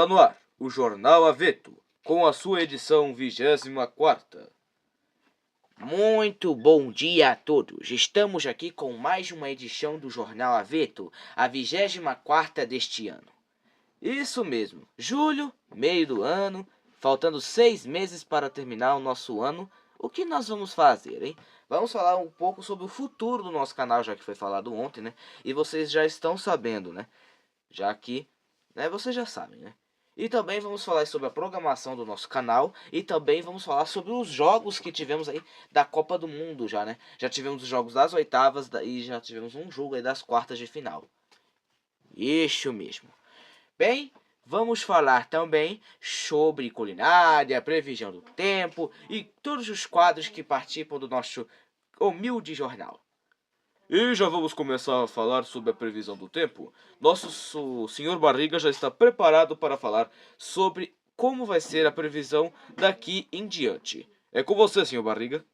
Está no ar o Jornal Aveto, com a sua edição 24ª. Muito bom dia a todos. Estamos aqui com mais uma edição do Jornal Aveto, a 24ª deste ano. Isso mesmo, julho, meio do ano, faltando 6 meses para terminar o nosso ano. O que nós vamos fazer, hein? Vamos falar um pouco sobre o futuro do nosso canal, já que foi falado ontem, né? E vocês já estão sabendo, né? Já que, vocês já sabem, né? E também vamos falar sobre a programação do nosso canal. E também vamos falar sobre os jogos que tivemos aí da Copa do Mundo já, né? Já tivemos os jogos das oitavas e já tivemos um jogo aí das quartas de final. Isso mesmo. Bem, vamos falar também sobre culinária, previsão do tempo e todos os quadros que participam do nosso humilde jornal. E já vamos começar a falar sobre a previsão do tempo. Nosso senhor Barriga já está preparado para falar sobre como vai ser a previsão daqui em diante. É com você, senhor Barriga.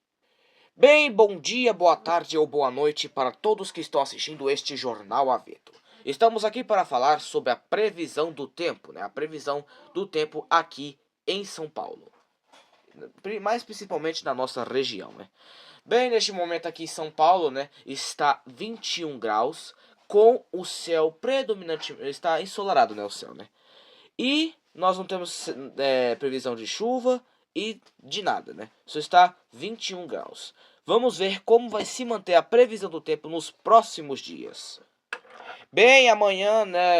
Bem, bom dia, boa tarde ou boa noite para todos que estão assistindo este Jornal Aveto. Estamos aqui para falar sobre a previsão do tempo, né? A previsão do tempo aqui em São Paulo. Mais principalmente na nossa região, né? Bem, neste momento aqui em São Paulo, né, está 21 graus, com o céu predominante, está ensolarado, né, o céu, né? E nós não temos previsão de chuva e de nada, né? Só está 21 graus. Vamos ver como vai se manter a previsão do tempo nos próximos dias. Bem, amanhã, né,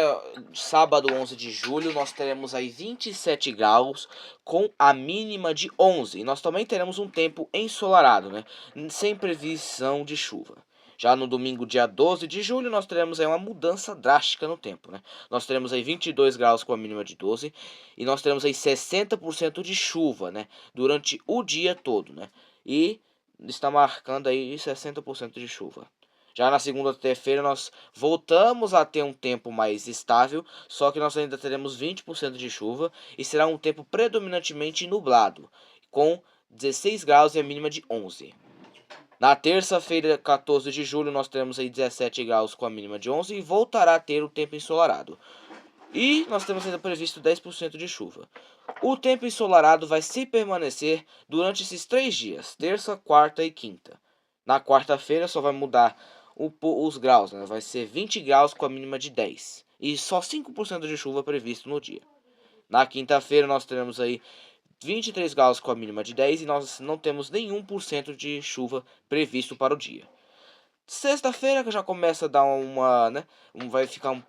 sábado 11 de julho, nós teremos aí 27 graus com a mínima de 11. E nós também teremos um tempo ensolarado, né, sem previsão de chuva. Já no domingo, dia 12 de julho, nós teremos aí uma mudança drástica no tempo, né? Nós teremos aí 22 graus com a mínima de 12 e nós teremos aí 60% de chuva, né, durante o dia todo, né? E está marcando aí 60% de chuva. Já na segunda-feira nós voltamos a ter um tempo mais estável, só que nós ainda teremos 20% de chuva e será um tempo predominantemente nublado, com 16 graus e a mínima de 11. Na terça-feira, 14 de julho, nós teremos aí 17 graus com a mínima de 11 e voltará a ter o tempo ensolarado. E nós temos ainda previsto 10% de chuva. O tempo ensolarado vai se permanecer durante esses 3 dias, terça, quarta e quinta. Na quarta-feira só vai mudar os graus, né? Vai ser 20 graus com a mínima de 10. E só 5% de chuva previsto no dia. Na quinta-feira nós teremos aí 23 graus com a mínima de 10 e nós não temos nenhum por cento de chuva previsto para o dia. Sexta-feira que já começa a dar vai ficar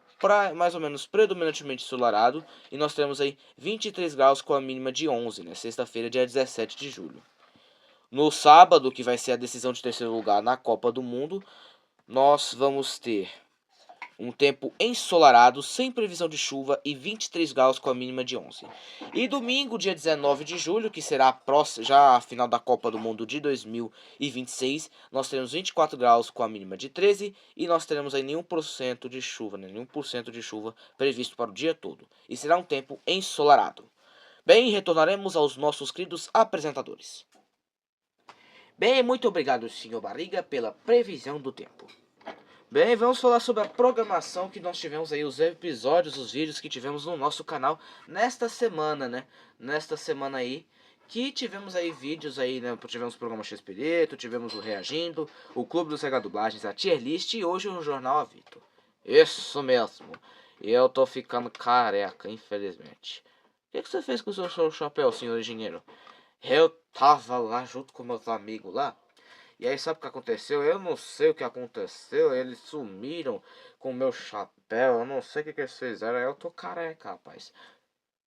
mais ou menos predominantemente ensolarado e nós temos aí 23 graus com a mínima de 11, né? Sexta-feira, dia 17 de julho. No sábado, que vai ser a decisão de terceiro lugar na Copa do Mundo, nós vamos ter um tempo ensolarado, sem previsão de chuva e 23 graus com a mínima de 11. E domingo, dia 19 de julho, que será já a final da Copa do Mundo de 2026, nós teremos 24 graus com a mínima de 13 e nós teremos aí nenhum por cento de chuva, né? Nenhum por cento de chuva previsto para o dia todo. E será um tempo ensolarado. Bem, retornaremos aos nossos queridos apresentadores. Bem, muito obrigado, senhor Barriga, pela previsão do tempo. Bem, vamos falar sobre a programação que nós tivemos aí, os episódios, os vídeos que tivemos no nosso canal nesta semana, né? Nesta semana aí, que tivemos aí vídeos aí, né? Tivemos o programa X-Pirito, tivemos o Reagindo, o Clube dos Sega Dublagens, a Tier List e hoje o Jornal Avito. Isso mesmo, eu tô ficando careca, infelizmente. O que você fez com o seu chapéu, senhor engenheiro? Eu tava lá junto com meus amigos lá. E aí sabe o que aconteceu? Eu não sei o que aconteceu. Eles sumiram com o meu chapéu. Eu não sei o que eles fizeram. Aí eu tô careca, rapaz.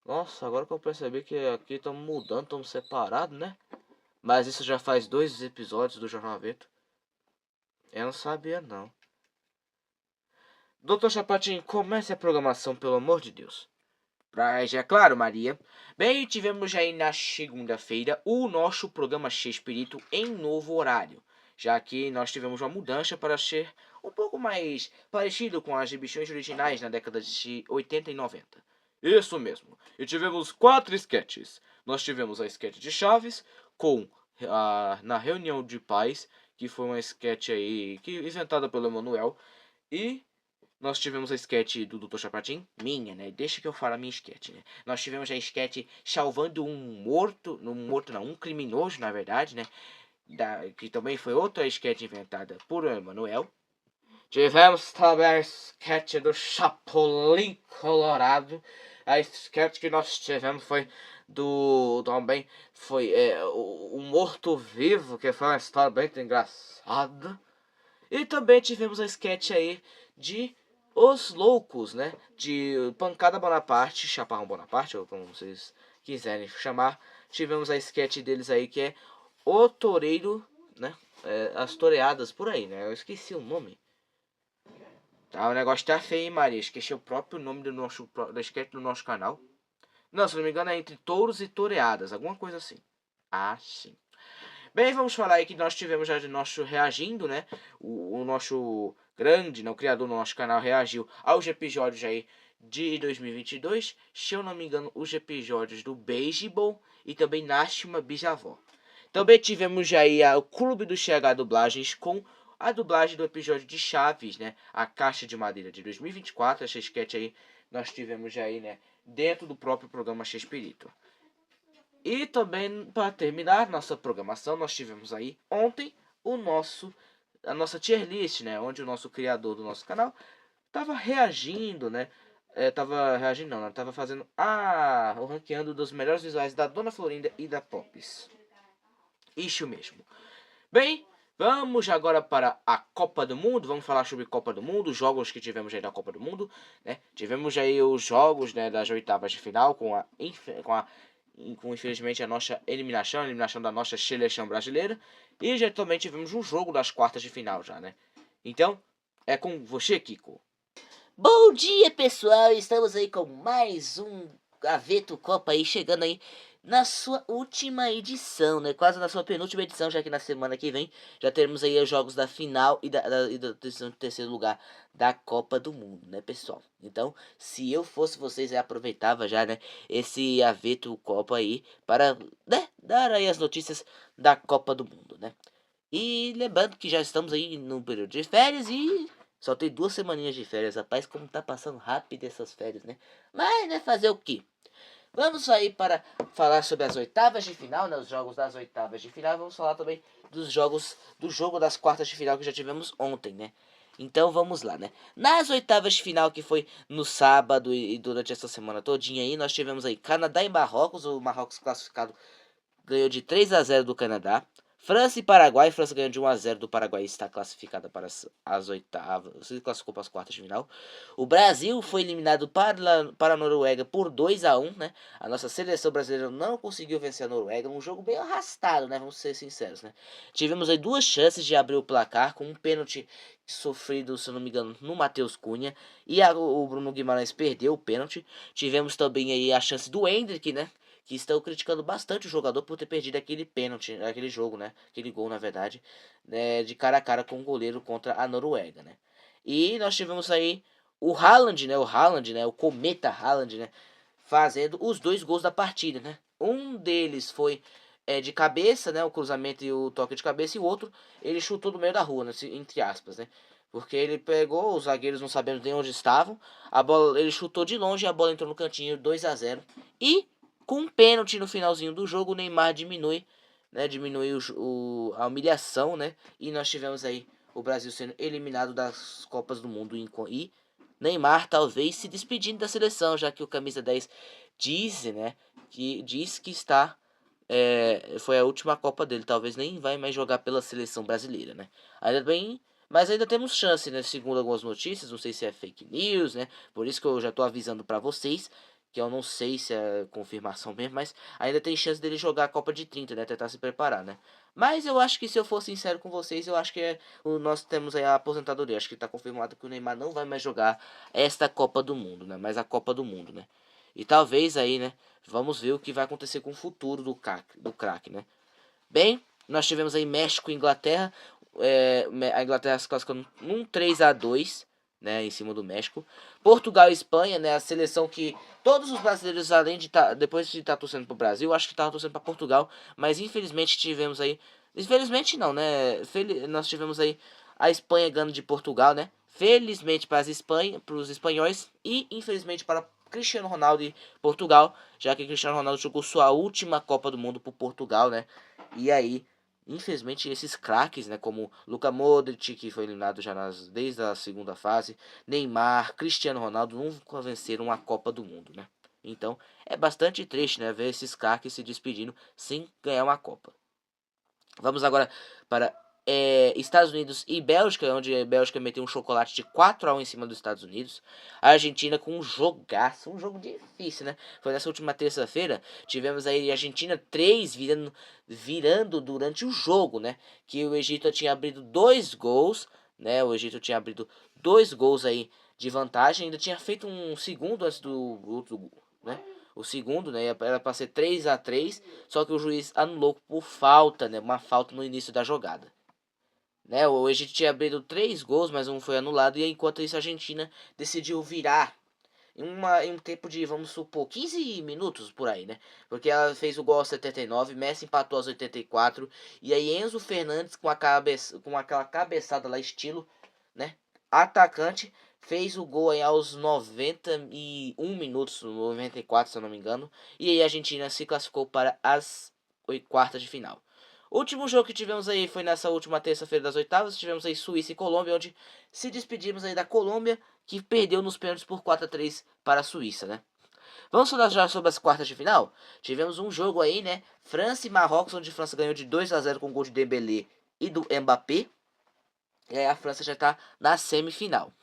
Nossa, agora que eu percebi que aqui estamos mudando, estamos separados, né? Mas isso já faz 2 episódios do Jornal Aveto. Eu não sabia, não. Doutor Chapatin, comece a programação, pelo amor de Deus. É claro, Maria. Bem, tivemos aí na segunda-feira o nosso programa X-Espírito em novo horário, já que nós tivemos uma mudança para ser um pouco mais parecido com as exibições originais na década de 80 e 90. Isso mesmo. E tivemos 4 sketches. Nós tivemos a sketch de Chaves com na reunião de pais, que foi uma sketch aí inventada pelo Emanuel, e nós tivemos a sketch do Dr. Chapatin, minha, né? Deixa que eu falo a minha sketch, né? Nós tivemos a sketch salvando um criminoso, na verdade, né? Que também foi outra sketch inventada por Emanuel. Tivemos também a sketch do Chapolin Colorado. A sketch que nós tivemos foi também foi o Morto-Vivo, que foi uma história bem engraçada. E também tivemos a sketch aí de Os Loucos, né? De Pancada Bonaparte, Chaparrão Bonaparte, ou como vocês quiserem chamar. Tivemos a sketch deles aí que é O Toureiro, né? As toreadas por aí, né? Eu esqueci o nome. Tá, o negócio tá feio, hein, Maria? Esqueci o próprio nome da sketch do nosso canal. Não, se não me engano é Entre Touros e Toreadas, alguma coisa assim. Ah, sim. Bem, vamos falar aí que nós tivemos já de nosso reagindo, né? O nosso grande, né? O criador do nosso canal reagiu aos episódios aí de 2022. Se eu não me engano, os episódios do Beisebol e também Nashima Bijavó. Também tivemos já aí o Clube do CH Dublagens com a dublagem do episódio de Chaves, né? A Caixa de Madeira de 2024. Essa sketch aí nós tivemos já aí, né? Dentro do próprio programa Chespirito. E também, para terminar nossa programação, nós tivemos aí ontem a nossa tier list, né? Onde o nosso criador do nosso canal estava reagindo, né? Tava reagindo não, né? Tava fazendo o ranqueando dos melhores visuais da Dona Florinda e da Pops. Isso mesmo. Bem, vamos agora para a Copa do Mundo. Vamos falar sobre Copa do Mundo, os jogos que tivemos aí da Copa do Mundo, né? Tivemos aí os jogos, né, das oitavas de final com infelizmente a nossa eliminação, a eliminação da nossa seleção brasileira, e já também tivemos um jogo das quartas de final já, né? Então, é com você, Kiko. Bom dia, pessoal! Estamos aí com mais um Aveto Copa aí, chegando aí na sua última edição, né? Quase na sua penúltima edição, já que na semana que vem já teremos aí os jogos da final e da decisão de terceiro lugar da Copa do Mundo, né, pessoal? Então, se eu fosse vocês, eu aproveitava já, né, esse Aveto Copa aí para, né, dar aí as notícias da Copa do Mundo, né? E lembrando que já estamos aí no período de férias e só tem 2 semaninhas de férias, rapaz, como tá passando rápido essas férias, né? Mas, né, fazer o quê? Vamos aí para falar sobre as oitavas de final, né? Os jogos das oitavas de final. Vamos falar também do jogo das quartas de final que já tivemos ontem, né? Então vamos lá, né? Nas oitavas de final, que foi no sábado e durante essa semana todinha aí, nós tivemos aí Canadá e Marrocos. O Marrocos classificado ganhou de 3-0 do Canadá. França e Paraguai. França ganhou de 1-0 do Paraguai e está classificada para as oitavas. Se classificou para as quartas de final. O Brasil foi eliminado para a Noruega por 2-1, né? A nossa seleção brasileira não conseguiu vencer a Noruega. Um jogo bem arrastado, né? Vamos ser sinceros, né? Tivemos aí 2 chances de abrir o placar com um pênalti sofrido, se eu não me engano, no Matheus Cunha. E o Bruno Guimarães perdeu o pênalti. Tivemos também aí a chance do Endrick, né? Que estão criticando bastante o jogador por ter perdido aquele pênalti, aquele jogo, né? Aquele gol, na verdade, né? De cara a cara com o goleiro contra a Noruega, né? E nós tivemos aí o Haaland, né? O Cometa Haaland, né? Fazendo os 2 gols da partida, né? Um deles foi de cabeça, né? O cruzamento e o toque de cabeça. E o outro, ele chutou do meio da rua, né? Entre aspas, né? Porque ele pegou, os zagueiros não sabendo nem onde estavam. A bola, ele chutou de longe e a bola entrou no cantinho, 2-0. E com um pênalti no finalzinho do jogo, o Neymar diminui, né? Diminui a humilhação, né? E nós tivemos aí o Brasil sendo eliminado das Copas do Mundo. E Neymar talvez se despedindo da seleção, já que o camisa 10 diz, né? Diz que está. Foi a última Copa dele. Talvez nem vai mais jogar pela seleção brasileira, né? Ainda bem. Mas ainda temos chance, né? Segundo algumas notícias, não sei se é fake news, né? Por isso que eu já tô avisando para vocês, que eu não sei se é confirmação mesmo, mas ainda tem chance dele jogar a Copa de 30, né? Tentar se preparar, né? Mas eu acho que, se eu for sincero com vocês, eu acho que nós temos aí a aposentadoria. Acho que tá confirmado que o Neymar não vai mais jogar esta Copa do Mundo, né? Mas a Copa do Mundo, né? E talvez aí, né? Vamos ver o que vai acontecer com o futuro do craque, né? Bem, nós tivemos aí México e Inglaterra. A Inglaterra se classificando num 3-2, né, em cima do México. Portugal e Espanha, né, a seleção que todos os brasileiros, além de depois de estar torcendo pro Brasil, acho que estavam torcendo para Portugal, mas infelizmente tivemos aí, infelizmente não, né, nós tivemos aí a Espanha ganhando de Portugal, né, Felizmente para os espanhóis e infelizmente para Cristiano Ronaldo e Portugal, já que Cristiano Ronaldo jogou sua última Copa do Mundo por Portugal, né? E aí, infelizmente, esses craques, né, como Luka Modric, que foi eliminado já desde a segunda fase, Neymar, Cristiano Ronaldo, nunca venceram a Copa do Mundo, né? Então, é bastante triste, né, ver esses craques se despedindo sem ganhar uma Copa. Vamos agora para Estados Unidos e Bélgica, onde a Bélgica meteu um chocolate de 4-1 em cima dos Estados Unidos. A Argentina com um jogaço, um jogo difícil, né? Foi nessa última terça-feira, tivemos aí a Argentina 3 virando durante o jogo, né? Que o Egito tinha abrido 2 gols, né? O Egito tinha abrido 2 gols aí de vantagem, ainda tinha feito um segundo antes do outro, né? O segundo, né, era para ser 3-3, só que o juiz anulou por falta, né, uma falta no início da jogada. Né, o Egito tinha abrido 3 gols, mas um foi anulado, e enquanto isso a Argentina decidiu virar em um tempo de, vamos supor, 15 minutos por aí, né? Porque ela fez o gol aos 79, Messi empatou aos 84, e aí Enzo Fernandes com aquela cabeçada lá estilo, né, atacante, fez o gol aí aos 91 minutos, 94 se eu não me engano, e aí a Argentina se classificou para as quartas de final. O último jogo que tivemos aí foi nessa última terça-feira das oitavas, tivemos aí Suíça e Colômbia, onde se despedimos aí da Colômbia, que perdeu nos pênaltis por 4-3 para a Suíça, né? Vamos falar já sobre as quartas de final? Tivemos um jogo aí, né? França e Marrocos, onde a França ganhou de 2-0 com o gol de Dembélé e do Mbappé. E aí a França já está na semifinal.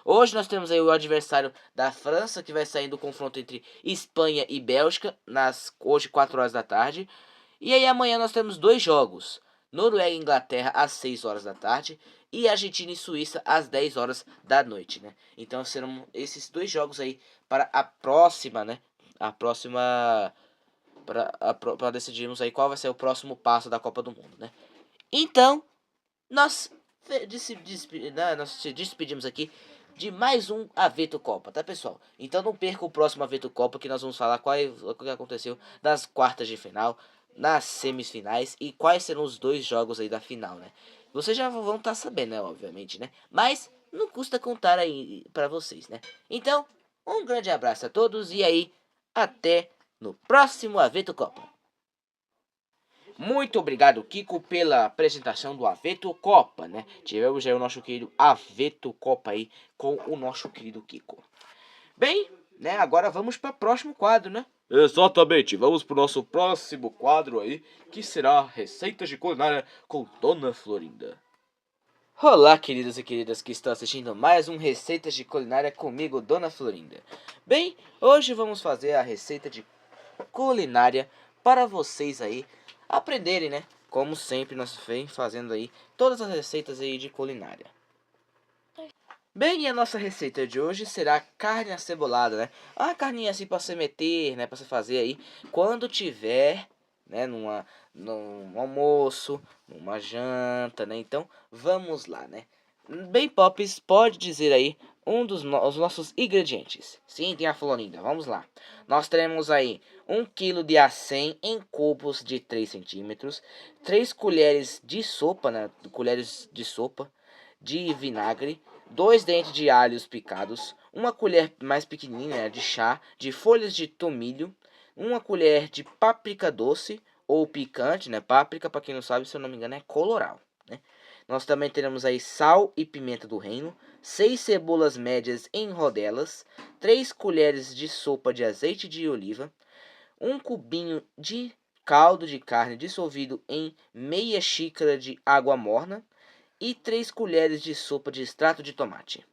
Hoje nós temos aí o adversário da França, que vai sair do confronto entre Espanha e Bélgica, hoje 4 horas da tarde. E aí amanhã nós temos 2 jogos. Noruega e Inglaterra às 6 horas da tarde. E Argentina e Suíça às 10 horas da noite, né? Então serão esses 2 jogos aí para a próxima, né? A próxima... Para decidirmos aí qual vai ser o próximo passo da Copa do Mundo, né? Então, nós nós te despedimos aqui de mais um Aveto Copa, tá, pessoal? Então não perca o próximo Aveto Copa, que nós vamos falar o que aconteceu nas quartas de final, nas semifinais e quais serão os 2 jogos aí da final, né? Vocês já vão estar sabendo, né, obviamente, né? Mas não custa contar aí pra vocês, né? Então, um grande abraço a todos e aí, até no próximo Aveto Copa. Muito obrigado, Kiko, pela apresentação do Aveto Copa, né? Tivemos aí o nosso querido Aveto Copa aí com o nosso querido Kiko. Bem, né? Agora vamos para o próximo quadro, né? Exatamente, vamos para o nosso próximo quadro aí, que será Receitas de Culinária com Dona Florinda. Olá, queridos e queridas que estão assistindo mais um Receitas de Culinária comigo, Dona Florinda. Bem, hoje vamos fazer a receita de culinária para vocês aí aprenderem, né? Como sempre nós vem fazendo aí todas as receitas aí de culinária. Bem, e a nossa receita de hoje será carne acebolada, né? Uma carninha assim para você meter, né? Para você fazer aí quando tiver, né? Num almoço, numa janta, né? Então, vamos lá, né? Bem, Pops, pode dizer aí os nossos ingredientes. Sim, tem a Florinda, vamos lá. Nós teremos aí 1 kg de acém em cubos de 3 centímetros, 3 colheres de sopa, né? Colheres de sopa de vinagre, 2 dentes de alhos picados, uma colher mais pequenininha de chá de folhas de tomilho, uma colher de páprica doce ou picante, né? Páprica, para quem não sabe, se eu não me engano, é coloral, né? Nós também teremos aí sal e pimenta do reino, 6 cebolas médias em rodelas, 3 colheres de sopa de azeite de oliva, um cubinho de caldo de carne dissolvido em meia xícara de água morna, e 3 colheres de sopa de extrato de tomate.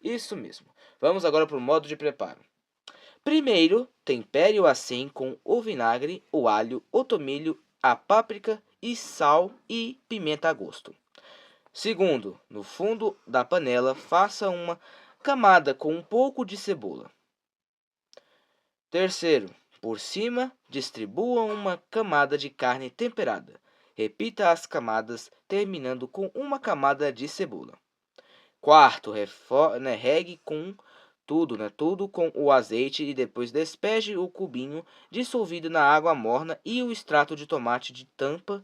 Isso mesmo. Vamos agora para o modo de preparo. Primeiro, tempere o acém com o vinagre, o alho, o tomilho, a páprica e sal e pimenta a gosto. Segundo, no fundo da panela, faça uma camada com um pouco de cebola. Terceiro, por cima, distribua uma camada de carne temperada. Repita as camadas, terminando com uma camada de cebola. Quarto, regue com tudo, tudo com o azeite e depois despeje o cubinho dissolvido na água morna e o extrato de tomate de tampa,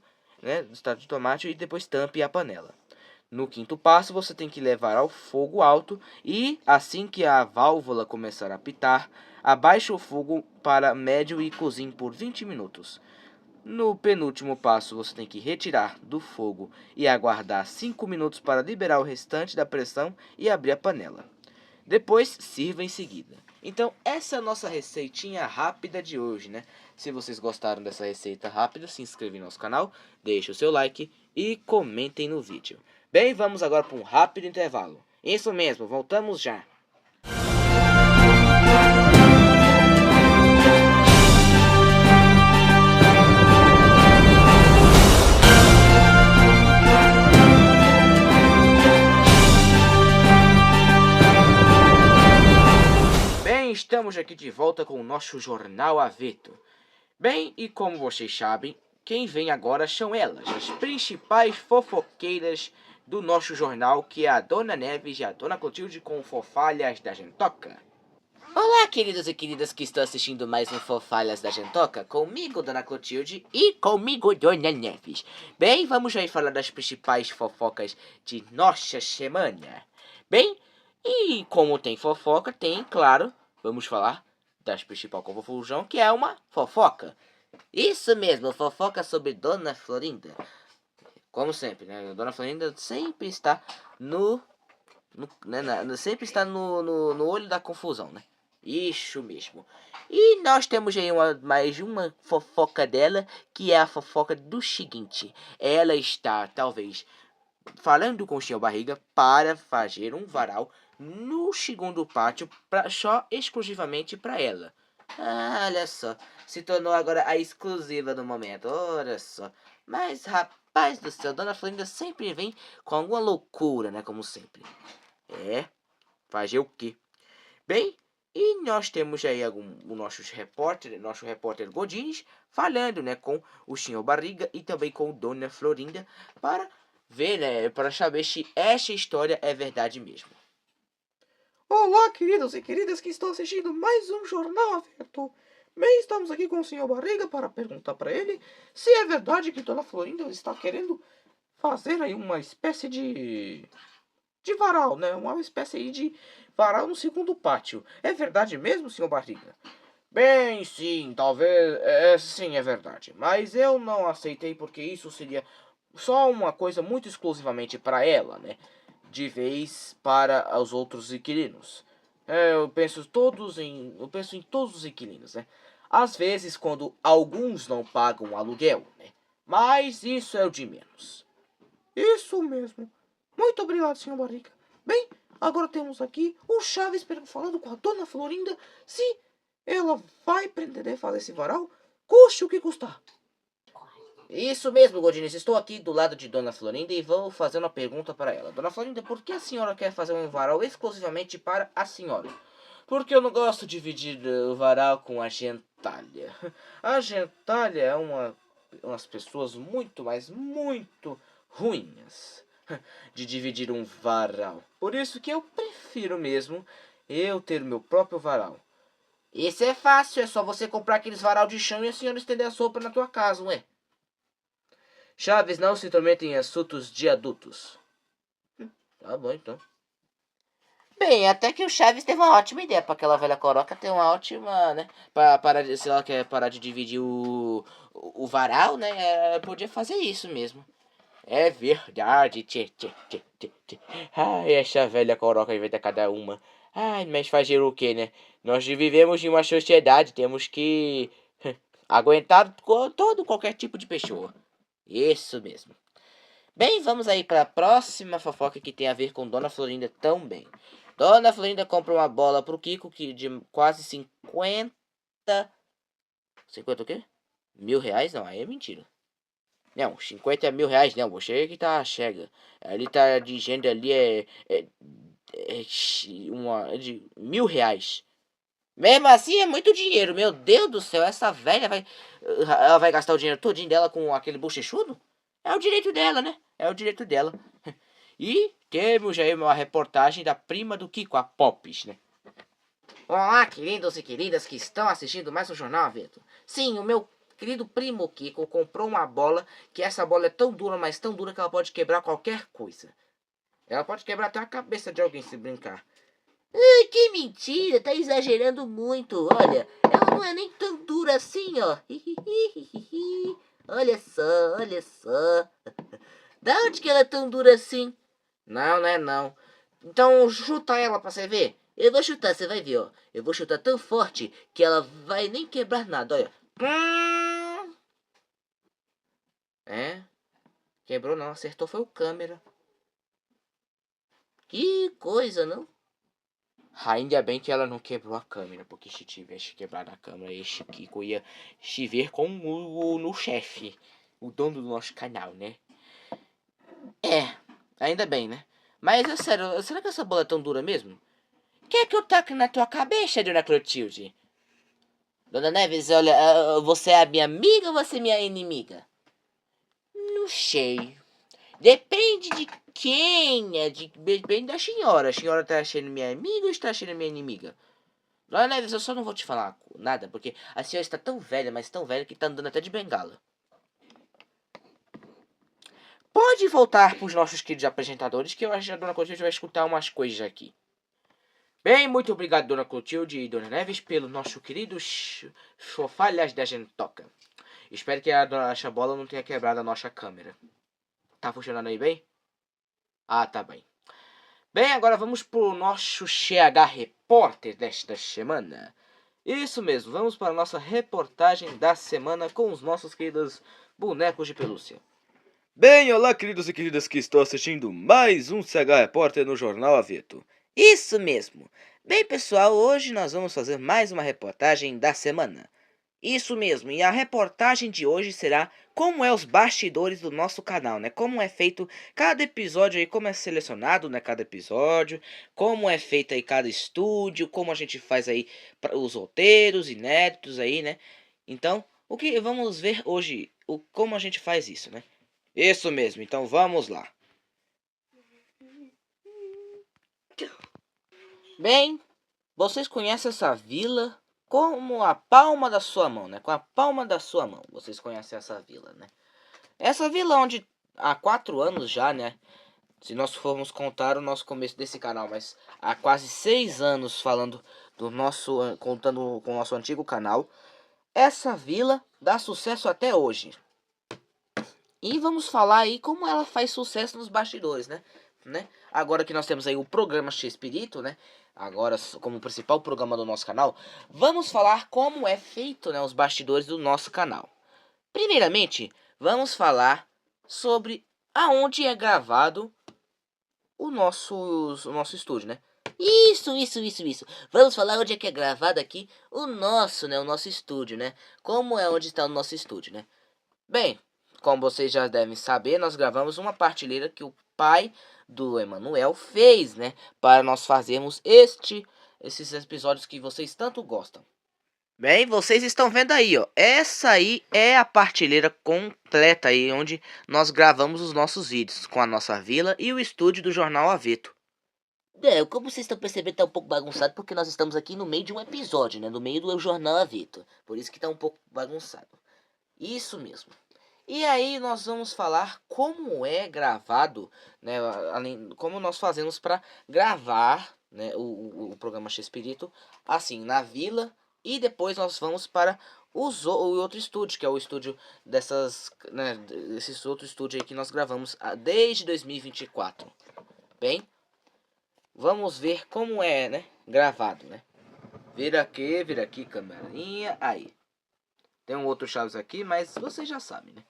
extrato de tomate e depois tampe a panela. No quinto passo, você tem que levar ao fogo alto e, assim que a válvula começar a apitar, abaixe o fogo para médio e cozinhe por 20 minutos. No penúltimo passo, você tem que retirar do fogo e aguardar 5 minutos para liberar o restante da pressão e abrir a panela. Depois, sirva em seguida. Então, essa é a nossa receitinha rápida de hoje, né? Se vocês gostaram dessa receita rápida, se inscrevam no nosso canal, deixem o seu like e comentem no vídeo. Bem, vamos agora para um rápido intervalo. Isso mesmo, voltamos já. Bem, estamos aqui de volta com o nosso Jornal Aveto. Bem, e como vocês sabem, quem vem agora são elas, as principais fofoqueiras do nosso jornal, que é a Dona Neves e a Dona Clotilde com Fofalhas da Gentoca. Olá, queridos e queridas que estão assistindo mais um Fofalhas da Gentoca, comigo, Dona Clotilde, e comigo, Dona Neves. Bem, vamos aí falar das principais fofocas de nossa semana. Bem, e como tem fofoca, tem, claro, vamos falar das principais confusão, que é uma fofoca. Isso mesmo, fofoca sobre Dona Florinda. Como sempre, né? Dona Florinda sempre está sempre está no olho da confusão, né? Isso mesmo. E nós temos aí mais uma fofoca dela, que é a fofoca do seguinte. Ela está, talvez, falando com o senhor Barriga para fazer um varal no segundo pátio, só exclusivamente para ela. Ah, olha só, se tornou agora a exclusiva do momento, olha só. Mas, rapaz do céu, Dona Florinda sempre vem com alguma loucura, né, como sempre. É, fazer o quê? Bem, e nós temos aí o nosso repórter Godines, falando, né, com o senhor Barriga e também com Dona Florinda, para ver, né, para saber se essa história é verdade mesmo. Olá, queridos e queridas que estão assistindo mais um Jornal Aveto. Bem, estamos aqui com o senhor Barriga para perguntar para ele se é verdade que Dona Florinda está querendo fazer aí uma espécie de varal, né? Uma espécie aí de varal no segundo pátio. É verdade mesmo, senhor Barriga? Bem, sim, talvez, sim, é verdade. Mas eu não aceitei porque isso seria só uma coisa muito exclusivamente para ela, né? De vez para os outros inquilinos. Eu penso em todos os inquilinos, né? Às vezes quando alguns não pagam aluguel, né? Mas isso é o de menos. Isso mesmo. Muito obrigado, senhor Barriga. Bem, agora temos aqui o Chaves falando com a Dona Florinda se ela vai pretender fazer esse varal, custe o que custar. Isso mesmo, Godines. Estou aqui do lado de Dona Florinda e vou fazer uma pergunta para ela. Dona Florinda, por que a senhora quer fazer um varal exclusivamente para a senhora? Porque eu não gosto de dividir o varal com a gentalha. A gentalha é umas pessoas muito, mas muito ruins de dividir um varal. Por isso que eu prefiro mesmo eu ter o meu próprio varal. Isso é fácil, é só você comprar aqueles varal de chão e a senhora estender a sopa na tua casa, ué. Chaves, não se intrometa em assuntos de adultos. Tá bom, então. Bem, até que o Chaves teve uma ótima ideia para aquela velha coroca ter uma ótima, né? Se ela quer parar de dividir o varal, né? Podia fazer isso mesmo. É verdade, tchê. Ai, essa velha coroca inventa cada uma. Ai, mas fazer o quê, né? Nós vivemos em uma sociedade, temos que aguentar qualquer tipo de pessoa. Isso mesmo. Bem, vamos aí para a próxima fofoca que tem a ver com Dona Florinda também. Dona Florinda compra uma bola pro Kiko de quase 50... 50 o quê? R$ 1.000? Não, aí é mentira. Não, 50 mil reais não, você que tá cega. Ele tá dizendo ali de R$ 1.000. Mesmo assim é muito dinheiro, meu Deus do céu, ela vai gastar o dinheiro todinho dela com aquele bochechudo? É o direito dela, né? É o direito dela. E temos aí uma reportagem da prima do Kiko, a Pops, né? Olá, queridos e queridas que estão assistindo mais um Jornal Aveto. Sim, o meu querido primo Kiko comprou uma bola, que essa bola é tão dura, mas tão dura que ela pode quebrar qualquer coisa. Ela pode quebrar até a cabeça de alguém se brincar. Ai, que mentira, tá exagerando muito. Olha, ela não é nem tão dura assim, ó. Olha só, olha só. Da onde que ela é tão dura assim? Não, né, não. Então chuta ela pra você ver. Eu vou chutar, você vai ver, ó. Eu vou chutar tão forte que ela vai nem quebrar nada, olha. É, quebrou não, acertou foi o câmera. Que coisa, não? Ainda bem que ela não quebrou a câmera, porque se tivesse quebrado a câmera, este Kiko ia se ver como no chefe, o dono do nosso canal, né? É, ainda bem, né? Mas é sério, será que essa bola é tão dura mesmo? Quer que eu taque na tua cabeça, dona Clotilde? Dona Neves, olha, você é a minha amiga ou você é minha inimiga? Não sei. Depende de quem é, depende da senhora. A senhora tá achando minha amiga ou está achando minha inimiga? Dona Neves, eu só não vou te falar nada, porque a senhora está tão velha, mas tão velha que tá andando até de bengala. Pode voltar para os nossos queridos apresentadores, que eu acho que a Dona Clotilde vai escutar umas coisas aqui. Bem, muito obrigado, Dona Clotilde e Dona Neves, pelo nosso querido Chofalhas da Gentoca. Espero que a Dona Chabola não tenha quebrado a nossa câmera. Tá funcionando aí bem? Ah, tá bem. Bem, agora vamos pro nosso CH Repórter desta semana. Isso mesmo, vamos para a nossa reportagem da semana com os nossos queridos bonecos de pelúcia. Bem, olá, queridos e queridas que estão assistindo mais um CH Repórter no Jornal Aveto. Isso mesmo. Bem, pessoal, hoje nós vamos fazer mais uma reportagem da semana. Isso mesmo, e a reportagem de hoje será como é os bastidores do nosso canal, né? Como é feito cada episódio aí, como é selecionado, né, cada episódio, como é feito aí cada estúdio, como a gente faz aí os roteiros inéditos aí, né? Então, o que vamos ver hoje, como a gente faz isso, né? Isso mesmo, então vamos lá. Bem, vocês conhecem essa vila como a palma da sua mão, né? Com a palma da sua mão, vocês conhecem essa vila, né? Essa vila onde há 4 anos já, né? Se nós formos contar o nosso começo desse canal, mas há quase 6 anos falando do nosso, contando com o nosso antigo canal, essa vila dá sucesso até hoje. E vamos falar aí como ela faz sucesso nos bastidores, né? Agora que nós temos aí o programa X-Espírito, né? Agora como principal programa do nosso canal, vamos falar como é feito, né, os bastidores do nosso canal. Primeiramente, vamos falar sobre aonde é gravado o nosso estúdio, né? Isso. Vamos falar onde é que é gravado aqui o nosso, né? O nosso estúdio, né? Como é onde está o nosso estúdio, né? Bem, como vocês já devem saber, nós gravamos uma partilheira que o pai do Emanuel fez, né? Para nós fazermos esses episódios que vocês tanto gostam. Bem, vocês estão vendo aí, ó. Essa aí é a partilheira completa aí, onde nós gravamos os nossos vídeos, com a nossa vila e o estúdio do Jornal Aveto. É, como vocês estão percebendo, tá um pouco bagunçado porque nós estamos aqui no meio de um episódio, né? No meio do Jornal Aveto. Por isso que tá um pouco bagunçado. Isso mesmo. E aí nós vamos falar como é gravado, né? Como nós fazemos para gravar, né, o programa X-Espírito, assim, na vila. E depois nós vamos para o outro estúdio, que é o estúdio dessas, né, esse outro estúdio aí que nós gravamos desde 2024. Bem, vamos ver como é, né, gravado, né? Vira aqui, câmerinha, aí. Tem um outro Chaves aqui, mas vocês já sabem, né?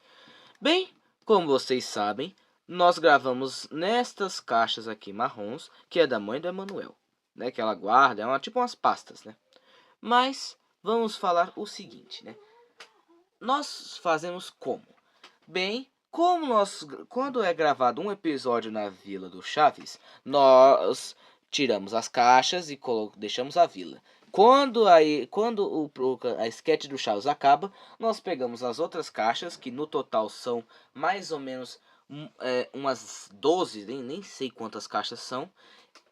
Bem, como vocês sabem, nós gravamos nestas caixas aqui marrons, que é da mãe do Emanuel, né? Que ela guarda, tipo umas pastas, né? Mas vamos falar o seguinte, né? Nós fazemos como? Bem, quando é gravado um episódio na Vila do Chaves, nós tiramos as caixas e deixamos a vila. Quando a sketch do Chaves acaba, nós pegamos as outras caixas, que no total são mais ou menos umas 12, nem sei quantas caixas são,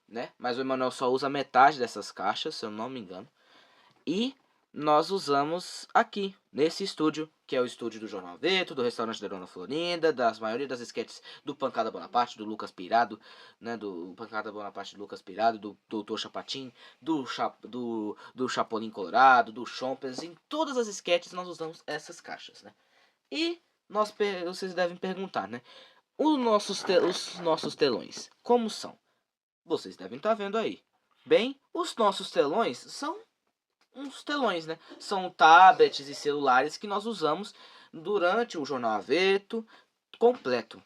né? Mas o Emanuel só usa metade dessas caixas, se eu não me engano. E nós usamos aqui, nesse estúdio, que é o estúdio do Jornal Aveto, do restaurante da Dona Florinda, das maioria das sketches do Pancada Bonaparte, do Lucas Pirado, né, do Pancada Bonaparte, do Lucas Pirado, do Doutor Chapatin, do Chapolin Colorado, do Chompers. Em todas as sketches nós usamos essas caixas, né? E vocês devem perguntar, né? Os nossos telões, como são? Vocês devem estar vendo aí. Bem, os nossos telões são uns telões, né? São tablets e celulares que nós usamos durante o Jornal Aveto completo.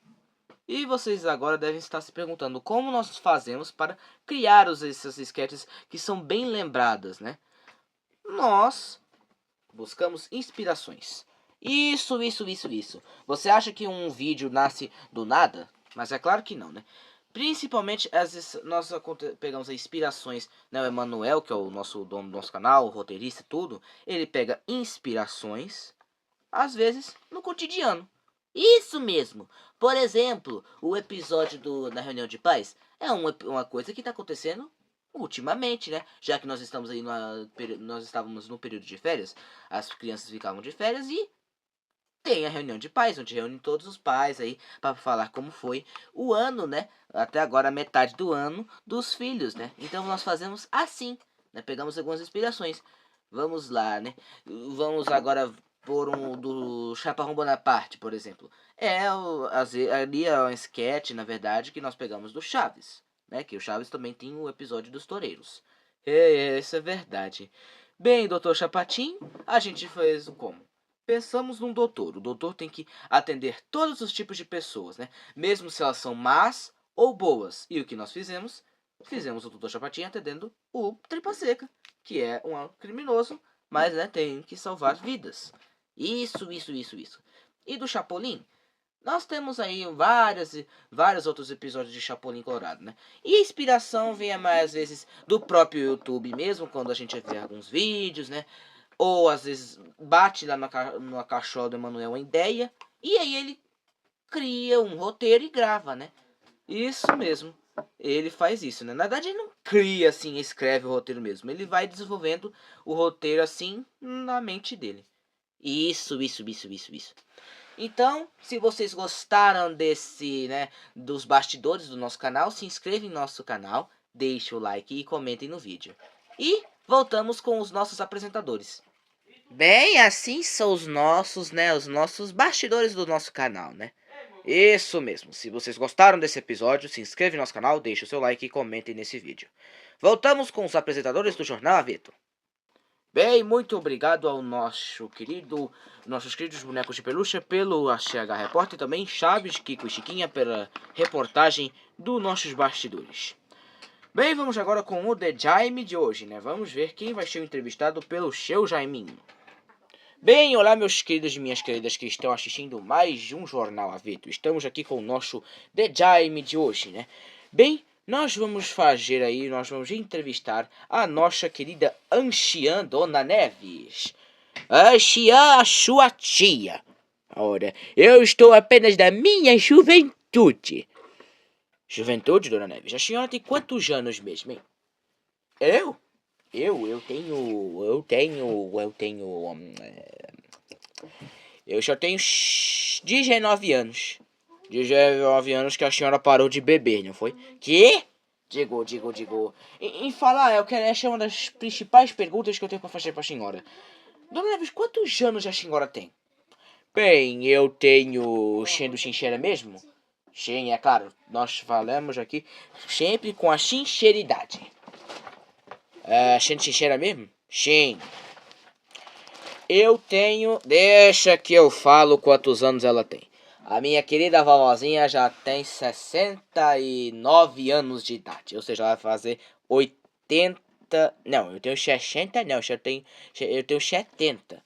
E vocês agora devem estar se perguntando como nós fazemos para criar essas sketches que são bem lembradas, né? Nós buscamos inspirações. Isso. Você acha que um vídeo nasce do nada? Mas é claro que não, né? Principalmente, às vezes, nós pegamos inspirações, né? O Emanuel, que é o nosso dono do nosso canal, o roteirista, tudo. Ele pega inspirações, às vezes, no cotidiano. Isso mesmo. Por exemplo, o episódio da reunião de pais é uma coisa que está acontecendo ultimamente, né? Já que nós estamos aí nós estávamos no período de férias, as crianças ficavam de férias e tem a reunião de pais, onde reúne todos os pais aí para falar como foi o ano, né? Até agora a metade do ano dos filhos, né? Então nós fazemos assim, né? Pegamos algumas inspirações. Vamos lá, né? Vamos agora por um do Chaparrão Bonaparte, por exemplo. Ali é um sketch, na verdade, que nós pegamos do Chaves, né? Que o Chaves também tem o episódio dos toureiros. Isso é verdade. Bem, doutor Chapatin, a gente fez como? Pensamos num doutor. O doutor tem que atender todos os tipos de pessoas, né? Mesmo se elas são más ou boas. E o que nós fizemos? Fizemos o doutor Chapatin atendendo o Tripa Seca, que é um criminoso, mas, né, tem que salvar vidas. Isso. E do Chapolin? Nós temos aí vários outros episódios de Chapolin Colorado, né? E a inspiração vem mais vezes do próprio YouTube mesmo, quando a gente vê alguns vídeos, né? Ou às vezes bate lá na cachola do Emanuel uma ideia, e aí ele cria um roteiro e grava, né? Isso mesmo. Ele faz isso, né? Na verdade ele não cria assim, escreve o roteiro mesmo. Ele vai desenvolvendo o roteiro assim na mente dele. Isso. Então, se vocês gostaram né, dos bastidores do nosso canal, se inscreva em nosso canal, deixe o like e comentem no vídeo. E voltamos com os nossos apresentadores. Bem, assim são os nossos bastidores do nosso canal, né? Isso mesmo. Se vocês gostaram desse episódio, se inscreva no nosso canal, deixe o seu like e comentem nesse vídeo. Voltamos com os apresentadores do Jornal Aveto. Bem, muito obrigado ao nossos queridos bonecos de pelúcia pelo ACH Repórter e também Chaves, Kiko e Chiquinha pela reportagem dos nossos bastidores. Bem, vamos agora com o The Jaime de hoje, né? Vamos ver quem vai ser entrevistado pelo seu Jaiminho. Bem, olá meus queridos e minhas queridas que estão assistindo mais um Jornal Aveto. Estamos aqui com o nosso The Jaime de hoje, né? Bem, nós vamos entrevistar a nossa querida Anciã Dona Neves. Anciã, a sua tia. Ora, eu estou apenas da minha juventude. Juventude, Dona Neves? A senhora tem quantos anos mesmo, hein? Eu? Eu só tenho 19 anos. 19 anos que a senhora parou de beber, não foi? Que? Digo. Em falar, essa é uma das principais perguntas que eu tenho para fazer para a senhora. Dona Neves, quantos anos a senhora tem? Bem, eu tenho... Sendo sincera mesmo? Sim, é claro. Nós falamos aqui sempre com a sinceridade. Sendo sincera mesmo? Sim. Eu tenho... Deixa que eu falo quantos anos ela tem. A minha querida vovozinha já tem 69 anos de idade. Ou seja, ela vai fazer 80... Não, eu tenho 60, não. Eu tenho 70.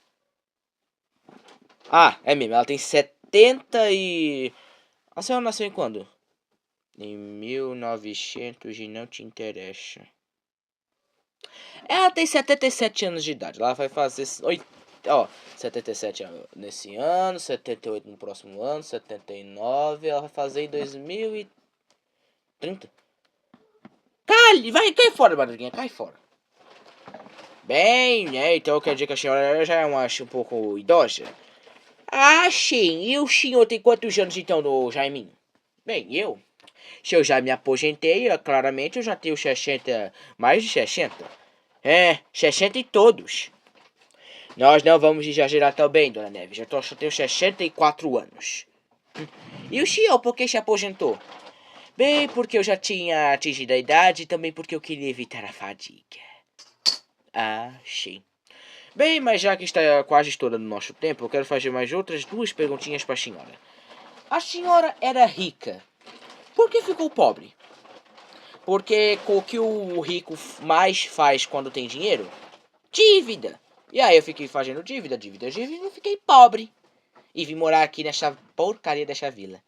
Ah, é mesmo. Ela tem 70 e... A senhora nasceu em quando? Em 1900 e não te interessa. Ela tem 77 anos de idade. Ela vai fazer 77 nesse ano, 78 no próximo ano, 79. Ela vai fazer em 2030. Cai fora, madrinha, cai fora. Bem, né? Então quer dizer que a senhora já é um pouco idosa. Ah, sim. E o senhor tem quantos anos então, Jaiminho? Bem, se eu já me aposentei, claramente eu já tenho 60, mais de 60. É, 60 e todos. Nós não vamos exagerar também, dona Neve. Só tenho 64 anos. E o senhor, por que se aposentou? Bem, porque eu já tinha atingido a idade e também porque eu queria evitar a fadiga. Ah, sim. Bem, mas já que está quase estourando o nosso tempo, eu quero fazer mais outras duas perguntinhas para a senhora. A senhora era rica. Por que ficou pobre? Porque o que o rico mais faz quando tem dinheiro? Dívida. E aí eu fiquei fazendo dívida e fiquei pobre. E vim morar aqui nessa porcaria dessa vila.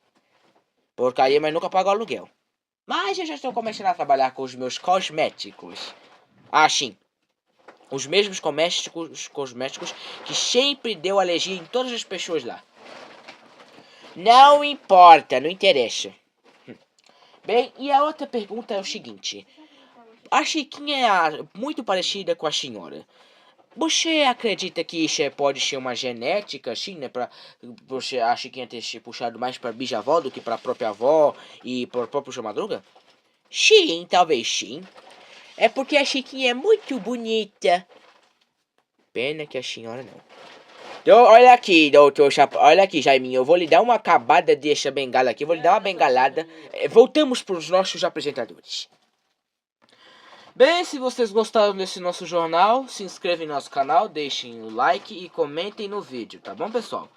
Porcaria, mas nunca pago aluguel. Mas eu já estou começando a trabalhar com os meus cosméticos. Ah, sim. Os mesmos cosméticos que sempre deu alergia em todas as pessoas lá. Não importa, não interessa. Bem, e a outra pergunta é o seguinte. A Chiquinha é muito parecida com a senhora. Você acredita que isso pode ser uma genética, assim, né? Você a Chiquinha ter se puxado mais pra bisavó do que pra própria avó e pro próprio seu Madruga? Sim, talvez sim. É porque a Chiquinha é muito bonita. Pena que a senhora não. Então, olha aqui, doutor olha aqui, Jaiminho, eu vou lhe dar uma acabada dessa bengala aqui, vou lhe dar uma bengalada. Voltamos para os nossos apresentadores. Bem, se vocês gostaram desse nosso jornal, se inscrevem no nosso canal, deixem o like e comentem no vídeo, tá bom, pessoal?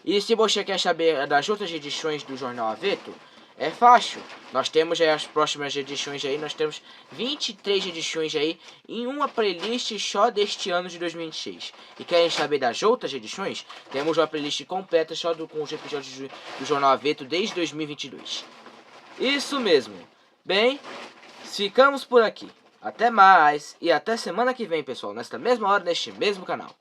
E se você quer saber das outras edições do Jornal Aveto, é fácil. Nós temos aí as próximas edições aí, nós temos 23 edições aí em uma playlist só deste ano de 2026. E querem saber das outras edições? Temos uma playlist completa só com os episódios do Jornal Aveto desde 2022. Isso mesmo. Bem, ficamos por aqui. Até mais e até semana que vem, pessoal, nesta mesma hora, neste mesmo canal.